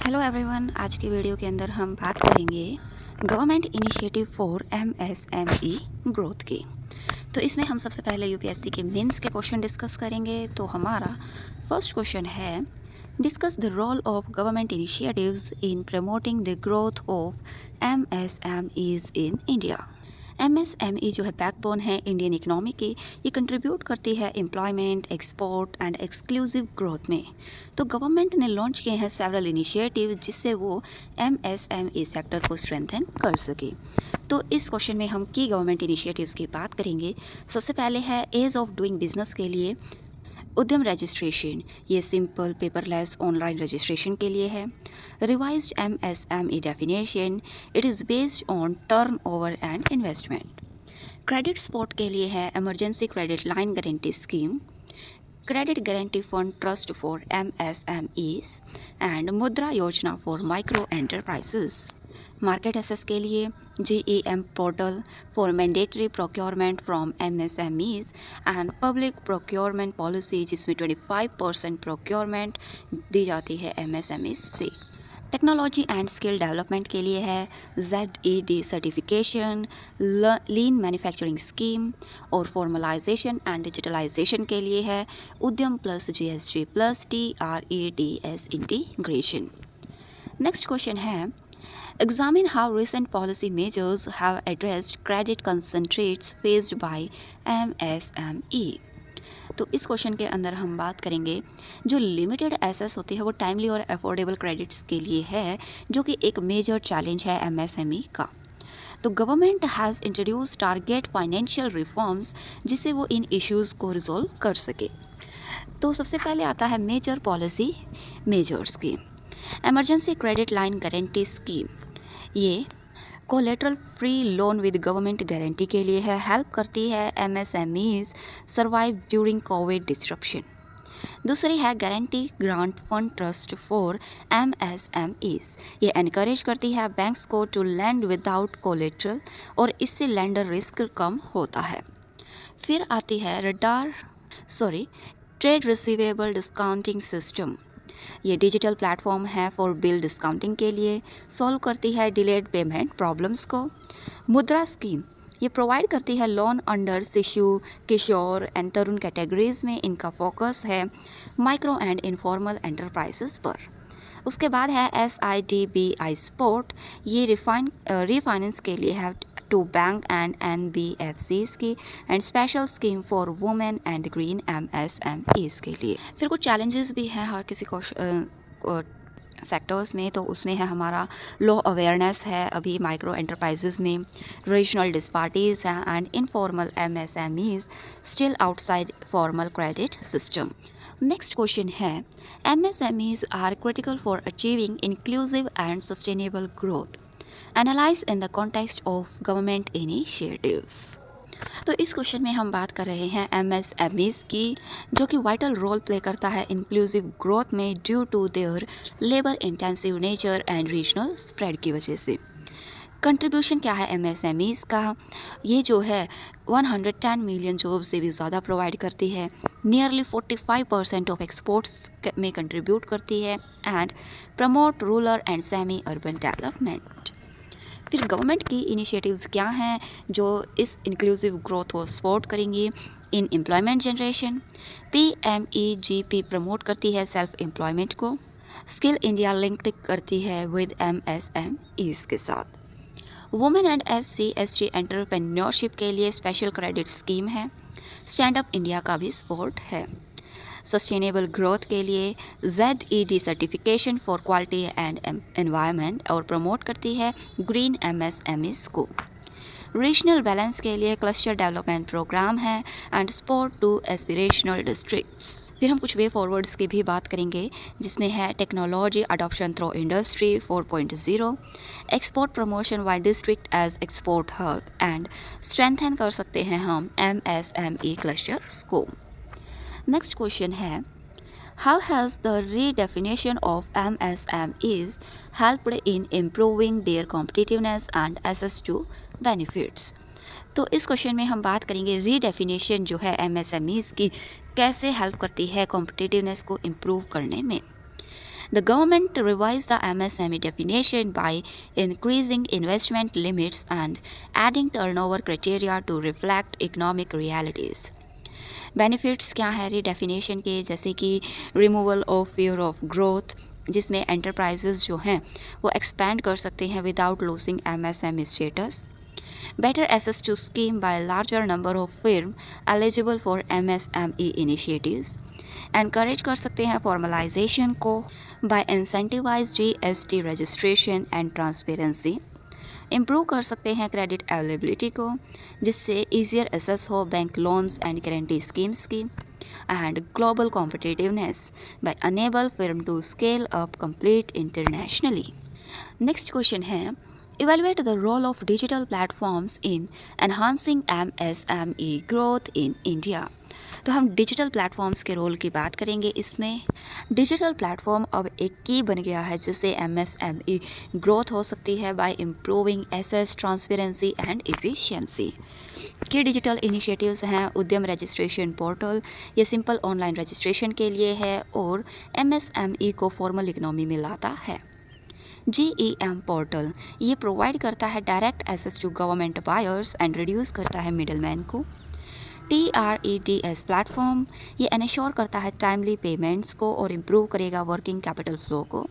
Hello everyone, आज की video के अंदर हम बात करेंगे government initiative for MSME growth की। तो इसमें हम सबसे पहले यूपीएससी के मेंस के क्वेश्चन डिस्कस करेंगे। तो हमारा फर्स्ट क्वेश्चन है, discuss the role of government initiatives in promoting the growth of MSMEs in India. MSME जो है बैकबोन है इंडियन इकोनॉमी की। ये कंट्रीब्यूट करती है employment, export and exclusive growth में। तो गवर्नमेंट ने लॉन्च किए हैं सेवरल इनिशिएटिव जिससे वो एमएसएमई सेक्टर को स्ट्रेंथन कर सके। तो इस क्वेश्चन में हम की गवर्नमेंट इनिशिएटिव्स की बात करेंगे। सबसे पहले है एज ऑफ डूइंग बिजनेस के लिए उद्यम रजिस्ट्रेशन, ये सिंपल पेपरलेस ऑनलाइन रजिस्ट्रेशन के लिए है। Revised MSME definition, it is based on turnover and investment. Credit support के लिए है emergency credit line guarantee scheme, credit guarantee fund trust for MSMEs and Mudra Yojana for micro enterprises. Market access के लिए GEM portal for mandatory procurement from MSMEs and public procurement policy जिसमें 25% procurement दी जाती है MSMEs से। Technology and skill development के लिए है ZED certification, लीन manufacturing scheme और फॉर्मलाइजेशन एंड डिजिटलाइजेशन के लिए है उद्यम plus GSG plus TREDS integration. Next question है, examine how recent policy measures have addressed credit concentrates faced by MSME। तो इस क्वेश्चन के अंदर हम बात करेंगे जो लिमिटेड एसेस होती है वो टाइमली और अफोर्डेबल क्रेडिट्स के लिए है, जो कि एक मेजर चैलेंज है MSME का। तो government has introduce target financial reforms जिससे वो इन इश्यूज़ को रिजॉल्व कर सके। तो सबसे पहले आता है मेजर पॉलिसी मेजर्स की। Emergency credit line guarantee scheme, ये collateral free loan with government guarantee के लिए है, हेल्प करती है MSMEs survive during COVID disruption. दूसरी है guarantee grant fund trust for MSMEs, ये एनकरेज करती है बैंक्स को टू लैंड विदाउट कोलेटरल और इससे लैंडर रिस्क कम होता है। फिर आती है ट्रेड रिसीवेबल डिस्काउंटिंग सिस्टम, ये डिजिटल प्लेटफॉर्म है फॉर बिल डिस्काउंटिंग के लिए, सॉल्व करती है डिलेड पेमेंट प्रॉब्लम्स को। मुद्रा स्कीम, ये प्रोवाइड करती है लोन अंडर शिशु, किशोर एंड तरुण कैटेगरीज में। इनका फोकस है माइक्रो एंड इनफॉर्मल एंटरप्राइजेस पर। उसके बाद है SIDBI सपोर्ट, ये रिफाइनेंस के लिए है टू बैंक एंड NBFCs की, and special scheme for women and green MSMEs के लिए। फिर कुछ चैलेंजेस भी हैं हर किसी को सेक्टर्स में। तो उसमें है हमारा लो अवेयरनेस है अभी माइक्रो एंटरप्राइजेस में, रीजनल डिस्पार्टीज हैं and informal MSMEs still outside formal credit system. Next question है, MSMEs are critical for achieving inclusive and sustainable growth, analyse in the context of government initiatives. तो इस question में हम बात कर रहे हैं MSMEs की, जो कि वाइटल रोल प्ले करता है इंक्लूसिव ग्रोथ में due to their labour intensive nature and regional spread की वजह से। कंट्रीब्यूशन क्या है MSMEs का, ये जो है 110 मिलियन जॉब से भी ज़्यादा प्रोवाइड करती है, नियरली 45% ऑफ एक्सपोर्ट्स में कंट्रीब्यूट करती है and promote rural and semi urban development. फिर गवर्नमेंट की इनिशिएटिव्स क्या हैं जो इस इंक्लूसिव ग्रोथ को सपोर्ट करेंगी इन एम्प्लॉयमेंट जनरेशन। PMEGP प्रमोट करती है सेल्फ एम्प्लॉयमेंट को, स्किल इंडिया लिंक्ड करती है विद MSMEs के साथ। वुमेन एंड SC/ST एंटरप्रेन्योरशिप के लिए स्पेशल क्रेडिट स्कीम है, स्टैंड अप इंडिया का भी सपोर्ट है। सस्टेनेबल ग्रोथ के लिए ZED certification for quality and environment और प्रमोट करती है ग्रीन MSMEs को। रीजनल बैलेंस के लिए क्लस्टर डेवलपमेंट प्रोग्राम है and support to aspirational districts. फिर हम कुछ वे फॉरवर्ड्स की भी बात करेंगे जिसमें है technology adoption through industry 4.0, export promotion via district as export hub and strengthen कर सकते हैं हम MSME क्लस्टर्स को। नेक्स्ट क्वेश्चन है, how has the redefinition of MSMEs helped in improving their competitiveness and access to benefits. तो इस question में हम बात करेंगे रीडेफिनेशन जो है MSMEs की कैसे हेल्प करती है कॉम्पिटिटिवनेस को इम्प्रूव करने में। The government revised the MSME definition by increasing investment limits and adding turnover criteria to reflect economic realities. Benefits क्या है रिडेफिनेशन के, जैसे कि removal of fear of growth, जिसमें एंटरप्राइजेज जो हैं वो एक्सपैंड कर सकते हैं without losing MSME status. Better access to scheme by a larger number of firms eligible for MSME initiatives. Encourage कर सकते हैं formalization को by incentivize GST registration and transparency. Improve कर सकते हैं credit availability को, जिससे easier access हो bank loans and guarantee schemes की. And global competitiveness by enable firm to scale up complete internationally. Next question है Evaluate the role of digital platforms in enhancing MSME growth in India. तो हम digital platforms के role की बात करेंगे. इसमें digital platform अब एक की बन गया है जिससे MSME ग्रोथ हो सकती है by improving access, transparency and efficiency. के डिजिटल इनिशिएटिव्स हैं उद्यम रजिस्ट्रेशन पोर्टल, ये सिंपल ऑनलाइन रजिस्ट्रेशन के लिए है और MSME को फॉर्मल इकोनॉमी में लाता है. GEM पोर्टल ये प्रोवाइड करता है direct access to government buyers and reduce करता है मिडलमैन को. TREDS प्लेटफॉर्म ये एनश्योर करता है टाइमली पेमेंट्स को और इम्प्रूव करेगा वर्किंग कैपिटल फ्लो को.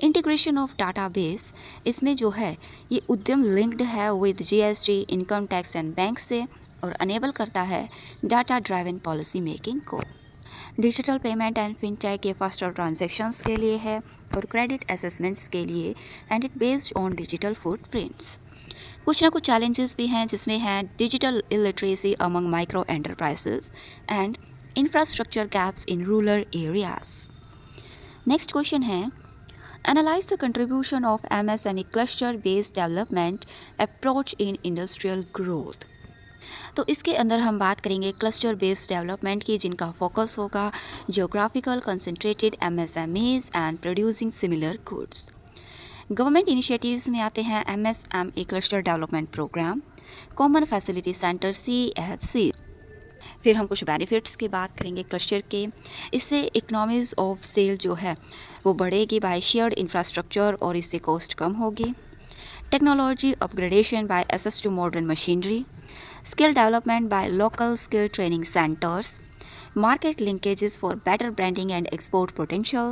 इंटीग्रेशन ऑफ डाटाबेस इसमें जो है ये उद्यम लिंक्ड है with GST, income tax and bank से और अनेबल करता है डाटा ड्राइवन पॉलिसी मेकिंग को. डिजिटल पेमेंट एंड फिनटेक ये फास्टर ट्रांजैक्शंस के लिए है और क्रेडिट असेसमेंट्स के लिए and it based on digital footprints. कुछ ना कुछ चैलेंजेस भी हैं जिसमें है digital illiteracy among micro enterprises and infrastructure gaps in rural areas. Next question है analyse the contribution of MSME cluster based development approach in industrial growth. तो इसके अंदर हम बात करेंगे क्लस्टर बेस्ड डेवलपमेंट की, जिनका फोकस होगा geographical concentrated MSMEs and producing similar goods. Government initiatives में आते हैं MSME cluster development programme, common facility centre CFC. फिर हम कुछ बेनिफिट्स की बात करेंगे क्लस्टर के. इससे इकोनॉमीज ऑफ सेल जो है वो बढ़ेगी बाय शेयर्ड इंफ्रास्ट्रक्चर और इससे कॉस्ट कम होगी. Technology upgradation by access to modern machinery, skill development by local skill training centers, market linkages for better branding and export potential,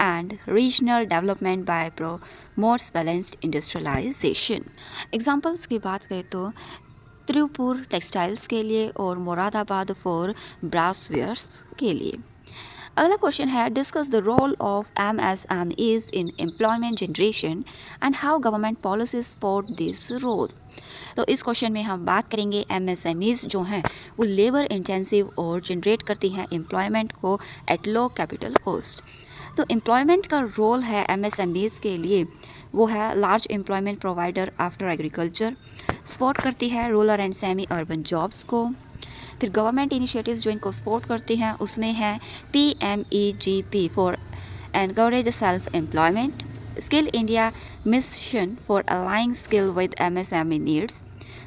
and regional development by promotes balanced industrialization. Examples की बात करें तो Tripura textiles के लिए और Moradabad for ब्रासवेयर्स के लिए. अगला क्वेश्चन है discuss the role of MSMEs in employment generation and how government policies support this role. तो इस क्वेश्चन में हम बात करेंगे MSMEs जो हैं वो लेबर इंटेंसिव और जनरेट करती हैं एम्प्लॉयमेंट को एट लो कैपिटल कॉस्ट. तो एम्प्लॉयमेंट का रोल है MSMEs के लिए वो है large employment provider after agriculture, support करती है rural and semi urban jobs को. फिर गवर्नमेंट इनिशिएटिव्स जो इनको सपोर्ट करती हैं उसमें है PMEGP for encourage self employment, skill India mission for aligning skill with MSME needs,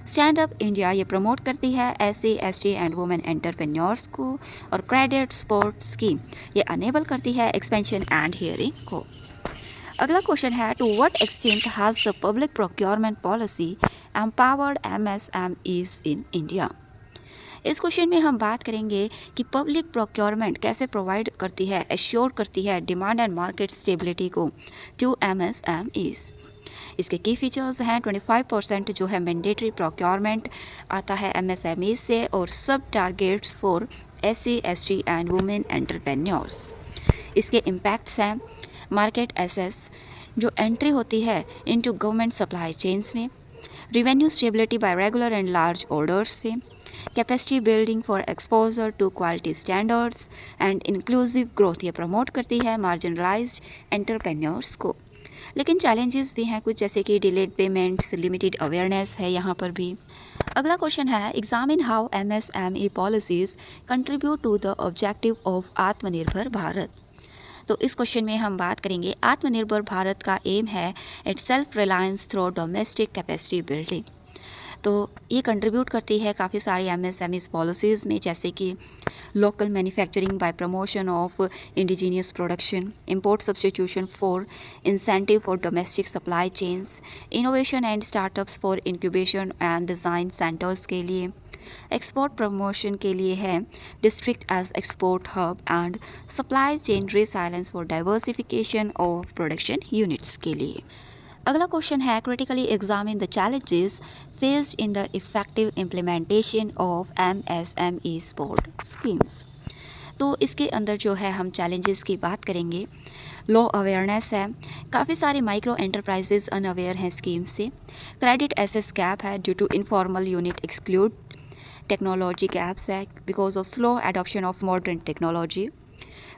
stand up India ये प्रमोट करती है SC, ST and women entrepreneurs को, और क्रेडिट सपोर्ट स्कीम ये अनेबल करती है एक्सपेंशन एंड हियरिंग को. अगला क्वेश्चन है to what extent has the public procurement policy empowered MSMEs in India. इस क्वेश्चन में हम बात करेंगे कि पब्लिक प्रोक्योरमेंट कैसे प्रोवाइड करती है, एश्योर करती है डिमांड एंड मार्केट स्टेबिलिटी को टू MSMEs. इसके की फीचर्स हैं 25% जो है मैंडेटरी प्रोक्योरमेंट आता है MSMEs से और sub targets for SC, ST and women entrepreneurs. इसके इम्पैक्ट्स हैं मार्केट एसेस जो एंट्री होती है इनटू गवर्नमेंट सप्लाई चेन्स में, revenue stability by regular and large orders से, capacity building for exposure to quality standards and inclusive growth ये promote करती है मार्जिनलाइज्ड एंटरप्रेन्योर्स को. लेकिन चैलेंजेस भी हैं कुछ, जैसे कि डिलेड पेमेंट्स, लिमिटेड अवेयरनेस है यहाँ पर भी. अगला क्वेश्चन है examine how MSME policies contribute to the objective of Atmanirbhar Bharat. तो इस क्वेश्चन में हम बात करेंगे आत्मनिर्भर भारत का एम है it self reliance through domestic capacity building. तो ये कंट्रीब्यूट करती है काफ़ी सारी MSMEs पॉलिसीज़ में, जैसे कि local manufacturing by promotion of indigenous production, import substitution for incentive for domestic supply chains, innovation and startups for incubation and design centres के लिए, एक्सपोर्ट प्रमोशन के लिए है district as export hub and supply chain resilience for diversification of production units के लिए। अगला question है critically examine the challenges faced in the effective implementation of MSME support schemes. तो इसके अंदर जो है हम चैलेंजेस की बात करेंगे। लो अवेयरनेस है, काफ़ी सारे माइक्रो एंटरप्राइजेज अनअवेयर हैं स्कीम से। क्रेडिट एसेस गैप है due to informal unit exclude. Technology gaps है because of slow adoption of modern technology.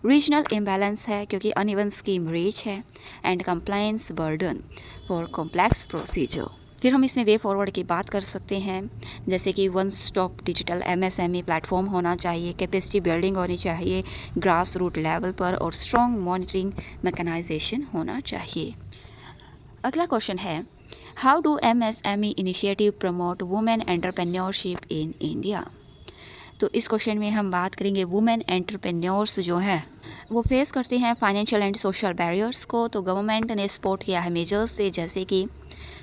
Regional imbalance है क्योंकि अनइवन स्कीम रीच है। And compliance burden for complex procedure. फिर हम इसमें वे फॉरवर्ड की बात कर सकते हैं, जैसे कि one stop digital MSME platform होना चाहिए, कैपेसिटी बिल्डिंग होनी चाहिए ग्रास रूट लेवल पर, और स्ट्रॉन्ग मॉनिटरिंग मैकेनाइजेशन होना चाहिए। अगला क्वेश्चन है how do MSME initiative promote women entrepreneurship in India. तो इस क्वेश्चन में हम बात करेंगे वुमेन एंटरप्रेन्योर्स जो हैं वो फेस करते हैं फाइनेंशियल एंड सोशल बैरियर्स को। तो गवर्नमेंट ने सपोर्ट किया है मेजर्स से, जैसे कि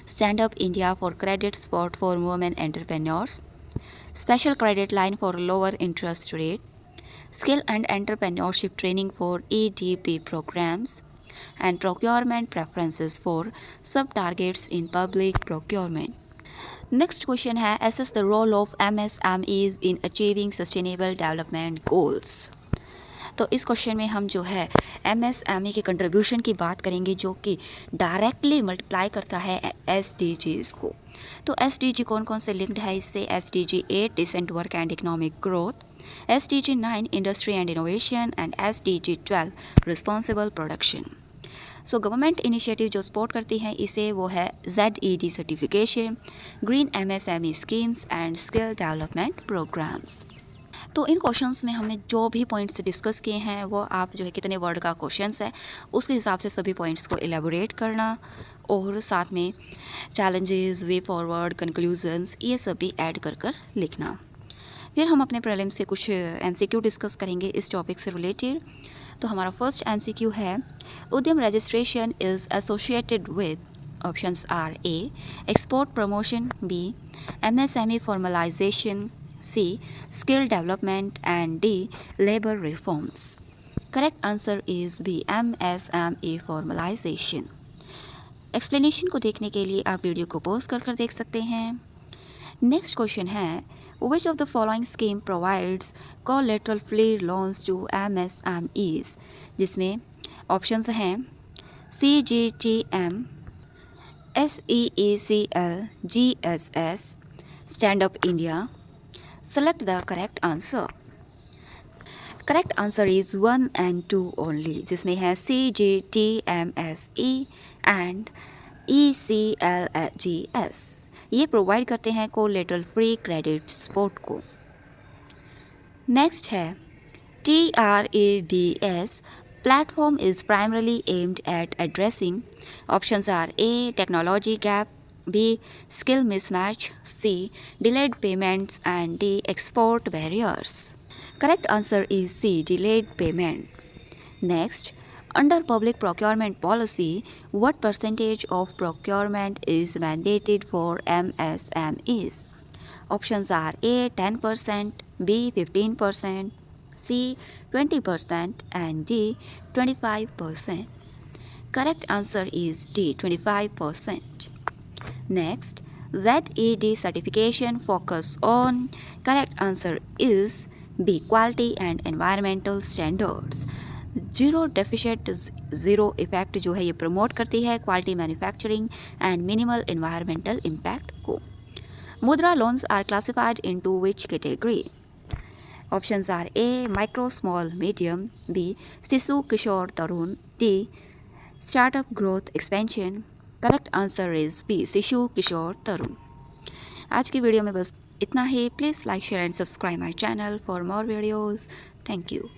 stand up India for credit support for women entrepreneurs, special credit line for lower interest rate, skill and entrepreneurship training for EDP programmes, and procurement preferences for sub targets in public procurement. Next question है assess the role of MSMEs in achieving sustainable development goals. तो इस question में हम जो है MSME के contribution की बात करेंगे, जो कि डायरेक्टली मल्टीप्लाई करता है SDGs को। तो SDG कौन कौन से लिंक्ड है इससे? SDG 8 decent work and economic growth, SDG 9 industry and innovation, and SDG 12 responsible production. So government initiative जो सपोर्ट करती हैं इसे वो है ZED certification, green MSME schemes and skill development programmes. तो इन क्वेश्चंस में हमने जो भी पॉइंट्स डिस्कस किए हैं वो आप जो है कितने वर्ड का क्वेश्चंस है उसके हिसाब से सभी पॉइंट्स को एलेबोरेट करना, और साथ में चैलेंजेस, वे फॉरवर्ड, कंक्लूजन्स, ये सब भी ऐड कर लिखना। फिर हम अपने प्रीलिम्स से कुछ MCQ डिस्कस करेंगे इस टॉपिक से रिलेटेड। तो हमारा फर्स्ट MCQ है उद्यम registration is associated with, options are A export promotion, B MSME formalisation, C skill development, and D labour reforms. Correct answer is B MSME formalisation. Explanation को देखने के लिए आप वीडियो को पॉज कर देख सकते हैं। नेक्स्ट क्वेश्चन है Which of the following scheme provides collateral free loans to MSMEs? जिसमें ऑप्शंस हैं CGTM, SEECL, GSS, Stand Up India. Select the correct answer. Correct answer is 1 and 2 only, जिसमें है CGTMSE and ECLGS। ये provide करते हैं collateral free credit support को। Next है TRADS platform is primarily aimed at addressing, options are A technology gap, B skill mismatch, C delayed payments, and D export barriers. Correct answer is C delayed payment. Next under public procurement policy, what percentage of procurement is mandated for MSMEs? Options are A 10%, B 15%, C 20%, and D 25%. Correct answer is D 25%. Next, ZED certification focus on, correct answer is B quality and environmental standards. Zero deficient zero effect जो है ये promote करती है quality manufacturing and minimal environmental impact को। Mudra loans are classified into which category? Options are A micro small medium, B Shishu Kishore Tarun, D startup growth expansion. Correct answer is B Shishu Kishore तरुण। आज की video में बस इतना ही। Please like share and subscribe my channel for more videos. Thank you.